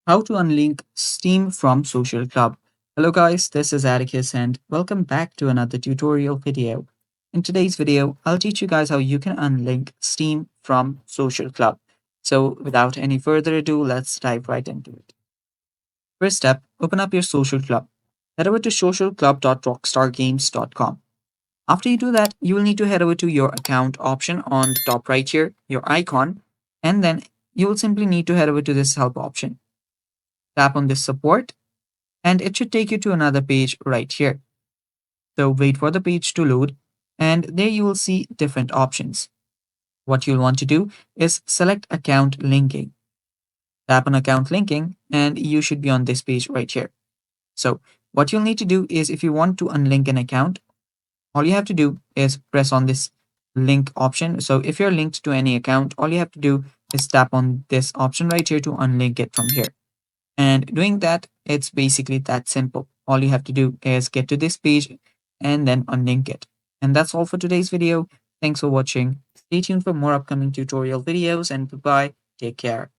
How to unlink Steam from Social Club. Hello guys, this is Atticus and welcome back to another tutorial video. In today's video, I'll teach you guys how you can unlink Steam from Social Club. So without any further ado, let's dive right into it. First step, open up your social club. Head over to socialclub.rockstargames.com. After you do that, you will need to head over to your account option on the top right here, your icon, and then you will simply need to head over to this help option. Tap on this support and it should take you to another page right here. So wait for the page to load and there you will see different options. What you'll want to do is select account linking. Tap on account linking and you should be on this page right here. So what you'll need to do is if you want to unlink an account, all you have to do is press on this link option. So if you're linked to any account, all you have to do is tap on this option right here to unlink it from here. And doing that, it's basically that simple. All you have to do is get to this page and then unlink it. And that's all for today's video. Thanks for watching. Stay tuned for more upcoming tutorial videos and goodbye. Take care.